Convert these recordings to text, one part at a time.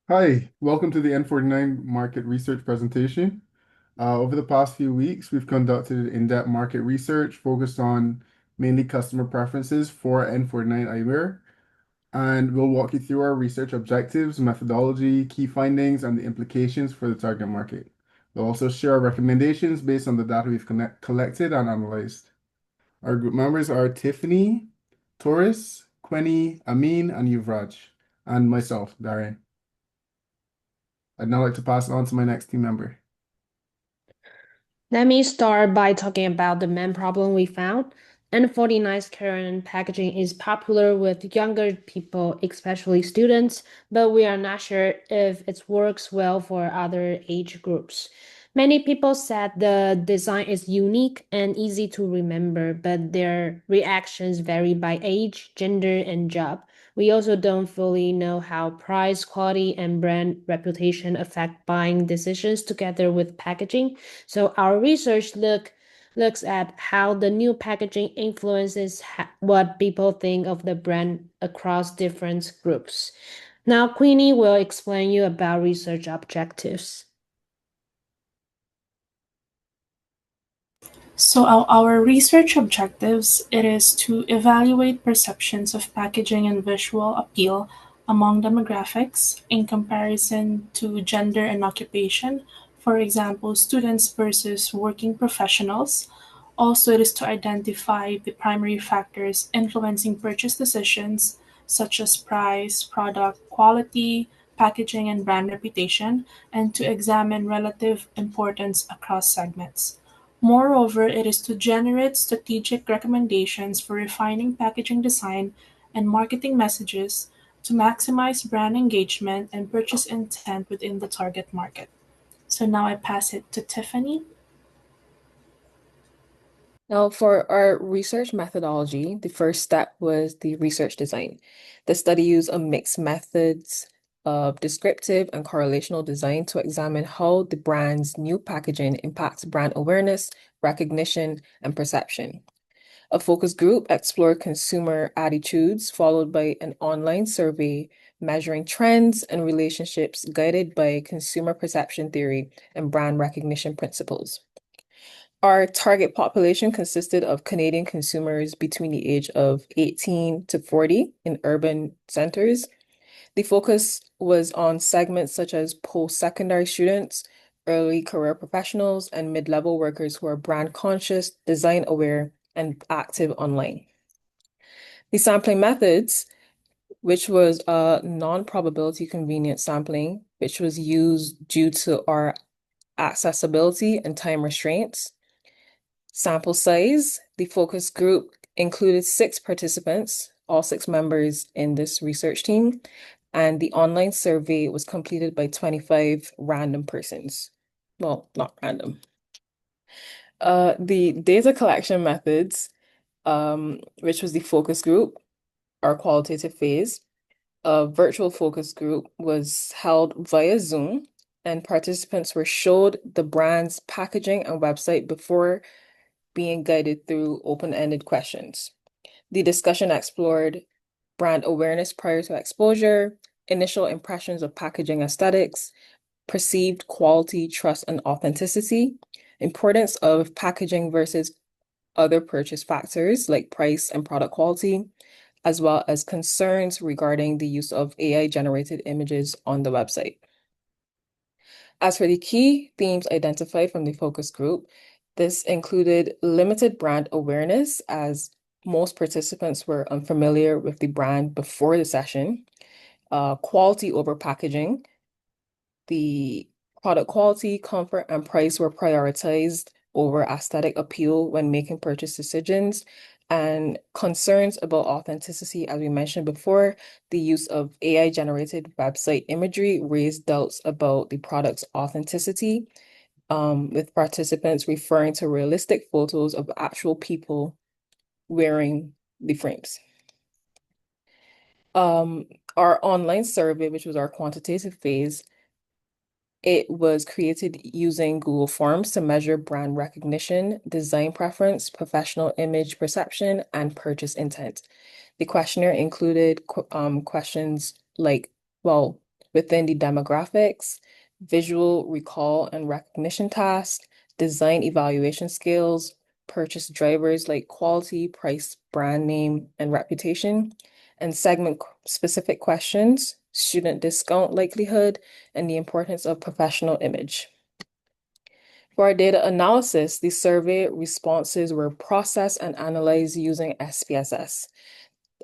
Hi, welcome to the N49 market research presentation. Over the past few weeks, we've conducted in-depth market research focused on mainly customer preferences for N49 eyewear, and we'll walk you through our research objectives, methodology, key findings, and the implications for the target market. We'll also share our recommendations based on the data we've collected and analyzed. Our group members are Tiffany, Taurus, Quenny, Amin, and Yuvraj, and myself, Darian. I'd now like to pass it on to my next team member. Let me start by talking about the main problem we found. N49's current packaging is popular with younger people, especially students, but we are not sure if it works well for other age groups. Many people said the design is unique and easy to remember, but their reactions vary by age, gender, and job. We also don't fully know how price, quality, and brand reputation affect buying decisions together with packaging. So our research looks at how the new packaging influences what people think of the brand across different groups. Now, Queenie will explain you about research objectives. So our research objectives, it is to evaluate perceptions of packaging and visual appeal among demographics in comparison to gender and occupation, for example, students versus working professionals. Also, it is to identify the primary factors influencing purchase decisions, such as price, product quality, packaging, and brand reputation, and to examine relative importance across segments. Moreover, it is to generate strategic recommendations for refining packaging design and marketing messages to maximize brand engagement and purchase intent within the target market. So now I pass it to Tiffany. Now, for our research methodology, the first step was the research design. The study used a mixed methods of descriptive and correlational design to examine how the brand's new packaging impacts brand awareness, recognition, and perception. A focus group explored consumer attitudes, followed by an online survey measuring trends and relationships guided by consumer perception theory and brand recognition principles. Our target population consisted of Canadian consumers between the age of 18 to 40 in urban centers. The focus was on segments such as post-secondary students, early career professionals, and mid-level workers who are brand conscious, design aware, and active online. The sampling methods, which was a non-probability convenient sampling, which was used due to our accessibility and time restraints. Sample size, the focus group included 6 participants, all 6 members in this research team, and the online survey was completed by 25 random persons. Well, not random. The data collection methods, which was the focus group, our qualitative phase, a virtual focus group was held via Zoom, and participants were showed the brand's packaging and website before being guided through open-ended questions. The discussion explored brand awareness prior to exposure, initial impressions of packaging aesthetics, perceived quality, trust, and authenticity, importance of packaging versus other purchase factors like price and product quality, as well as concerns regarding the use of AI-generated images on the website. As for the key themes identified from the focus group, this included limited brand awareness, as most participants were unfamiliar with the brand before the session, quality over packaging, the product quality, comfort, and price were prioritized over aesthetic appeal when making purchase decisions, and concerns about authenticity, as we mentioned before, the use of AI-generated website imagery raised doubts about the product's authenticity, with participants referring to realistic photos of actual people wearing the frames. Our online survey, which was our quantitative phase, it was created using Google Forms to measure brand recognition, design preference, professional image perception, and purchase intent. The questionnaire included questions like, well, within the demographics, visual recall and recognition tasks, design evaluation skills, purchase drivers like quality, price, brand name, and reputation, and segment specific questions, student discount likelihood, and the importance of professional image. For our data analysis, the survey responses were processed and analyzed using SPSS.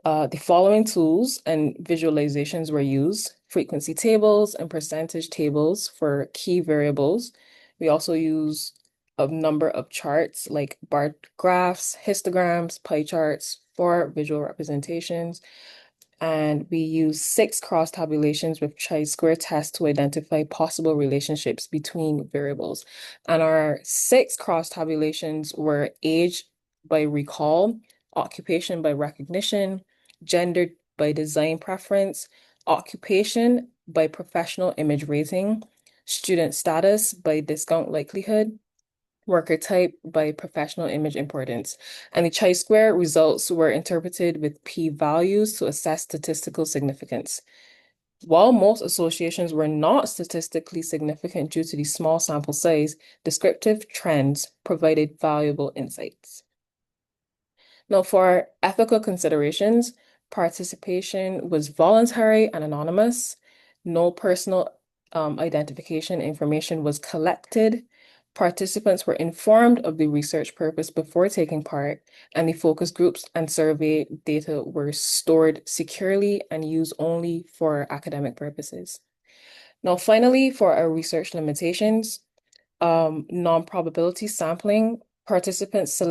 The following tools and visualizations were used: frequency tables and percentage tables for key variables. We also use a number of charts like bar graphs, histograms, pie charts for visual representations. And we use 6 cross tabulations with chi-square tests to identify possible relationships between variables. And our 6 cross tabulations were age by recall, occupation by recognition, gender by design preference, occupation by professional image rating, student status by discount likelihood, worker type by professional image importance. And the chi-square results were interpreted with p-values to assess statistical significance. While most associations were not statistically significant due to the small sample size, descriptive trends provided valuable insights. Now, for ethical considerations, participation was voluntary and anonymous. No personal identification information was collected. Participants were informed of the research purpose before taking part, and the focus groups and survey data were stored securely and used only for academic purposes. Now, finally, for our research limitations, non-probability sampling, participants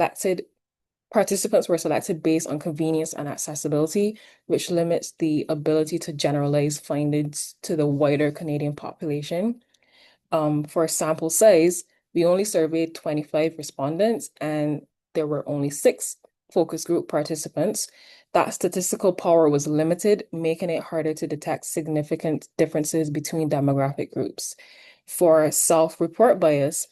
were selected based on convenience and accessibility, which limits the ability to generalize findings to the wider Canadian population. For sample size, we only surveyed 25 respondents and there were only 6 focus group participants. That statistical power was limited, making it harder to detect significant differences between demographic groups. For self-report bias,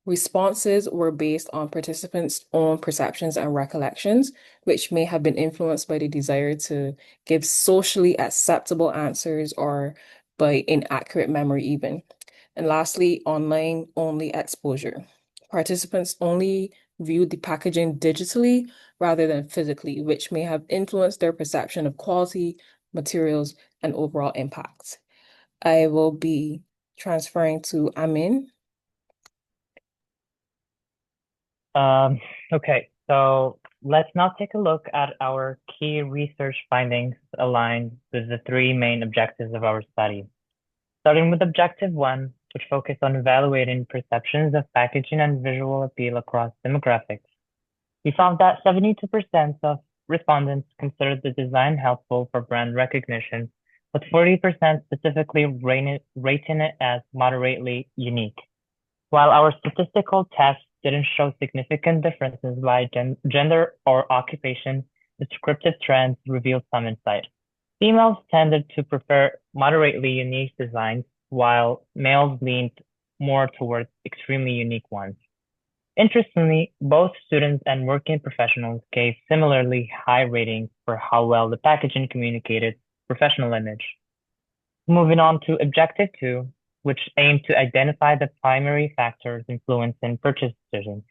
responses were based on participants' own perceptions and recollections, which may have been influenced by the desire to give socially acceptable answers or by inaccurate memory even. And lastly, online-only exposure. Participants only viewed the packaging digitally rather than physically, which may have influenced their perception of quality, materials, and overall impact. I will be transferring to Amin. Okay, so let's now take a look at our key research findings aligned with the 3 main objectives of our study. Starting with objective 1, which focused on evaluating perceptions of packaging and visual appeal across demographics. We found that 72% of respondents considered the design helpful for brand recognition, with 40% specifically rating it as moderately unique. While our statistical tests didn't show significant differences by gender or occupation, descriptive trends revealed some insight. Females tended to prefer moderately unique designs, while males leaned more towards extremely unique ones. Interestingly, both students and working professionals gave similarly high ratings for how well the packaging communicated professional image. Moving on to objective 2, which aimed to identify the primary factors influencing purchase decisions.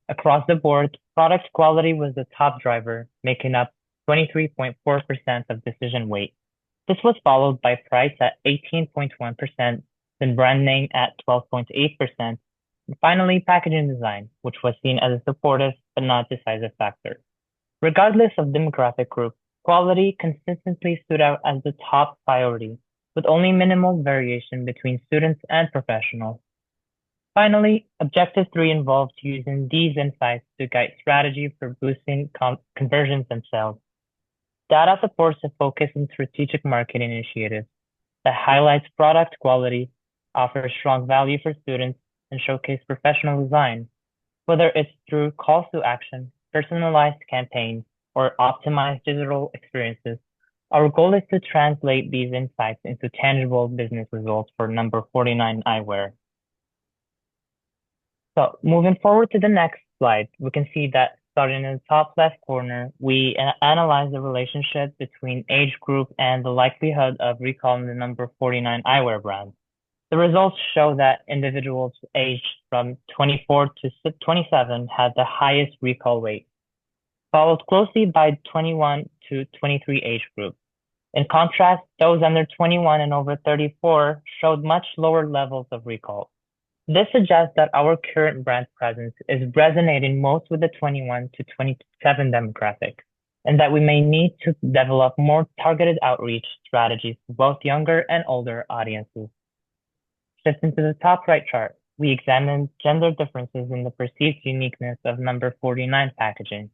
Across the board, product quality was the top driver, making up 23.4% of decision weight. This was followed by price at 18.1%, then brand name at 12.8%, and finally packaging design, which was seen as a supportive but not decisive factor. Regardless of demographic group, quality consistently stood out as the top priority, with only minimal variation between students and professionals. Finally, objective 3 involved using these insights to guide strategy for boosting conversions and sales. Data supports a focus on strategic marketing initiatives that highlights product quality, offers strong value for students, and showcase professional design. Whether it's through calls to action, personalized campaigns, or optimized digital experiences, our goal is to translate these insights into tangible business results for number 49 Eyewear. So moving forward to the next slide, we can see that starting in the top left corner, we analyze the relationship between age group and the likelihood of recalling the number 49 eyewear brand. The results show that individuals aged from 24 to 27 had the highest recall rate, followed closely by 21 to 23 age group. In contrast, those under 21 and over 34 showed much lower levels of recall. This suggests that our current brand presence is resonating most with the 21 to 27 demographic, and that we may need to develop more targeted outreach strategies for both younger and older audiences. Shifting to the top right chart, we examined gender differences in the perceived uniqueness of number 49 packaging.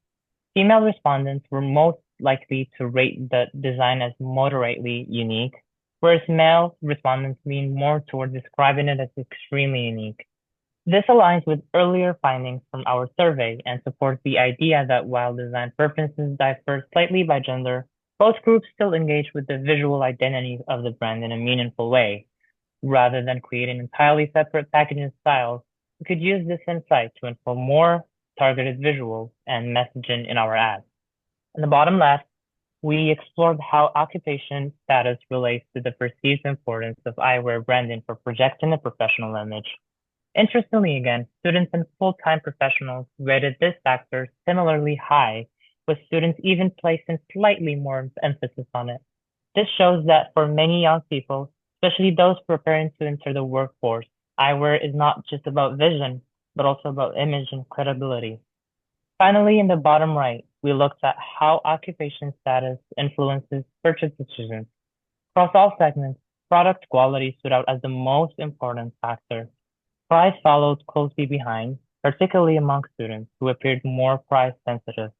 Female respondents were most likely to rate the design as moderately unique, whereas male respondents leaned more toward describing it as extremely unique. This aligns with earlier findings from our survey and supports the idea that while design preferences differ slightly by gender, both groups still engage with the visual identity of the brand in a meaningful way. Rather than creating entirely separate packaging styles, we could use this insight to inform more targeted visuals and messaging in our ads. In the bottom left, we explored how occupation status relates to the perceived importance of eyewear branding for projecting a professional image. Interestingly, again, students and full-time professionals rated this factor similarly high, with students even placing slightly more emphasis on it. This shows that for many young people, especially those preparing to enter the workforce, eyewear is not just about vision, but also about image and credibility. Finally, in the bottom right, we looked at how occupation status influences purchase decisions. Across all segments, product quality stood out as the most important factor. Price followed closely behind, particularly among students who appeared more price sensitive.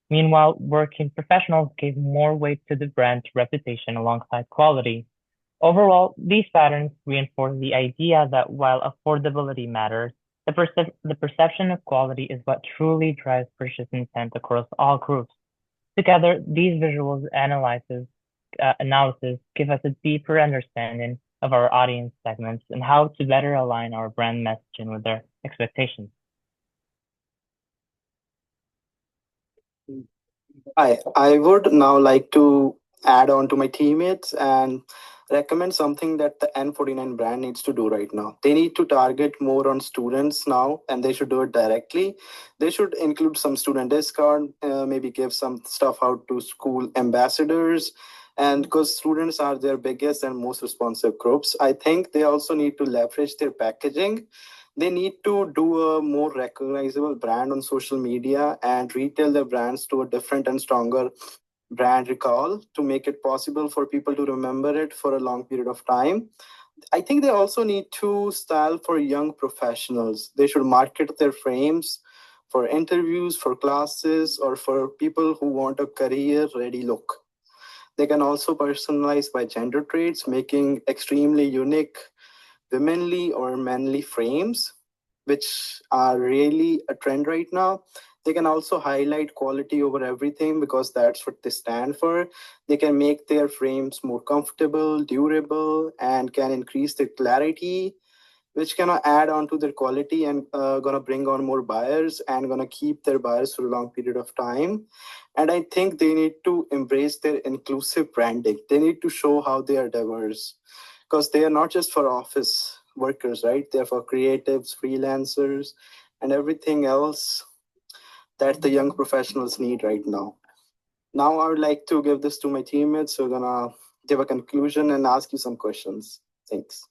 Meanwhile, working professionals gave more weight to the brand's reputation alongside quality. Overall, these patterns reinforce the idea that while affordability matters, the perception of quality is what truly drives purchase intent across all groups. Together, these visuals analysis give us a deeper understanding of our audience segments and how to better align our brand messaging with their expectations. I would now like to add on to my teammates and recommend something that the N49 brand needs to do right now. They need to target more on students now, and they should do it directly. They should include some student discount, maybe give some stuff out to school ambassadors. And because students are their biggest and most responsive groups, I think they also need to leverage their packaging. They need to do a more recognizable brand on social media and retail their brands to a different and stronger brand recall to make it possible for people to remember it for a long period of time. I think they also need to style for young professionals. They should market their frames for interviews, for classes, or for people who want a career ready look. They can also personalize by gender traits, making extremely unique womanly or manly frames, which are really a trend right now. They can also highlight quality over everything because that's what they stand for. They can make their frames more comfortable, durable, and can increase their clarity, which can add on to their quality and gonna bring on more buyers and gonna keep their buyers for a long period of time. And I think they need to embrace their inclusive branding. They need to show how they are diverse because they are not just for office workers, right? They're for creatives, freelancers, and everything else that the young professionals need right now. Now I would like to give this to my teammates who are gonna give a conclusion and ask you some questions. Thanks.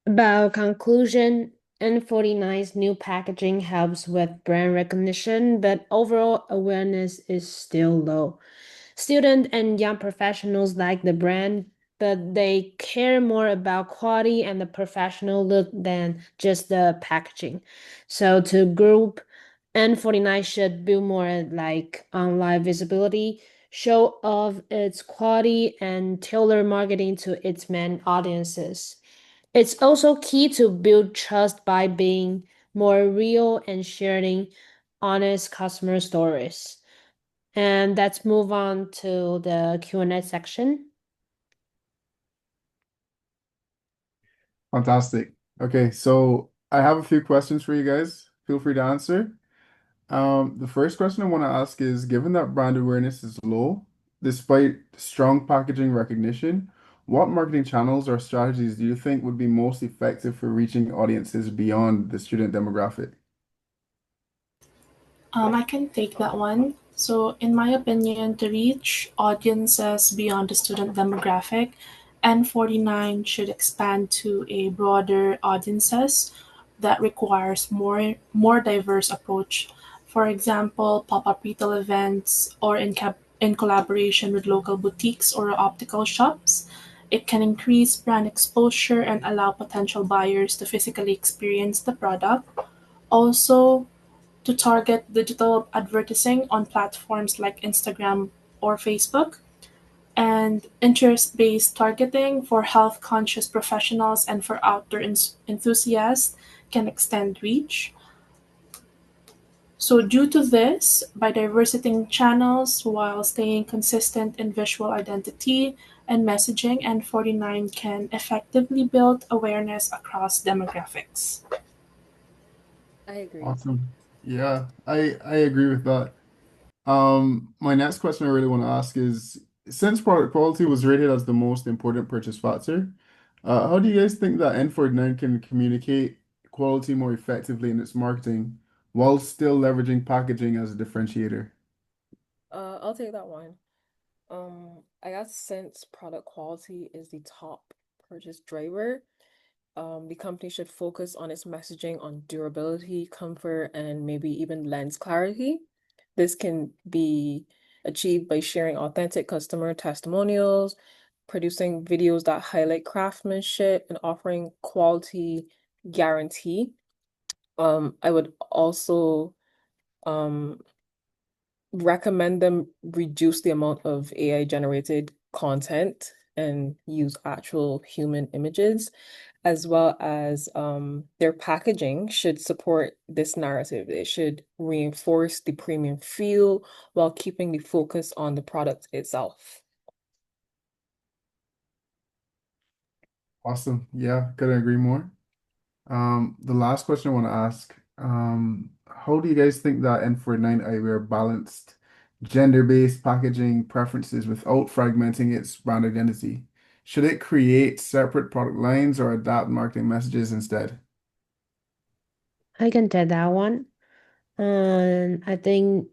About conclusion, N49's new packaging helps with brand recognition, but overall awareness is still low. Students and young professionals like the brand, but they care more about quality and the professional look than just the packaging. So to group, N49 should build more like online visibility, show off its quality, and tailor marketing to its main audiences. It's also key to build trust by being more real and sharing honest customer stories. And let's move on to the Q&A section. Fantastic. Okay, so I have a few questions for you guys. Feel free to answer. The first question I want to ask is, given that brand awareness is low, despite strong packaging recognition, what marketing channels or strategies do you think would be most effective for reaching audiences beyond the student demographic? I can take that one. So, in my opinion, to reach audiences beyond the student demographic, N49 should expand to a broader audiences that requires more diverse approach. For example, pop-up retail events or in collaboration with local boutiques or optical shops. It can increase brand exposure and allow potential buyers to physically experience the product. Also, to target digital advertising on platforms like Instagram or Facebook, and interest based targeting for health conscious professionals and for outdoor enthusiasts can extend reach. So, due to this, by diversifying channels while staying consistent in visual identity and messaging, N49 can effectively build awareness across demographics. I agree. Awesome. Yeah, I agree with that. My next question I really want to ask is, since product quality was rated as the most important purchase factor, how do you guys think that N49 can communicate quality more effectively in its marketing while still leveraging packaging as a differentiator? I'll take that one. I guess since product quality is the top purchase driver, the company should focus on its messaging on durability, comfort, and maybe even lens clarity. This can be achieved by sharing authentic customer testimonials, producing videos that highlight craftsmanship, and offering quality guarantee. I would also um recommend them reduce the amount of AI generated content and use actual human images, as well as their packaging should support this narrative. It should reinforce the premium feel while keeping the focus on the product itself. Awesome. Yeah, couldn't agree more. The last question I want to ask, how do you guys think that N49 Eyewear balanced gender-based packaging preferences without fragmenting its brand identity? Should it create separate product lines or adapt marketing messages instead? I can take that one. And I think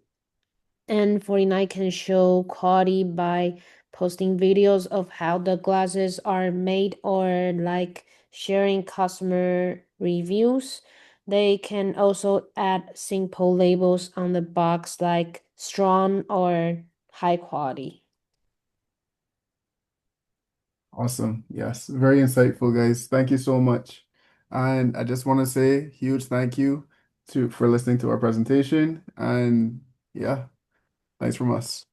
N49 can show quality by posting videos of how the glasses are made or like sharing customer reviews. They can also add simple labels on the box like strong or high quality. Awesome. Yes, very insightful, guys. Thank you so much. And I just want to say huge thank you to for listening to our presentation. And yeah, thanks from us.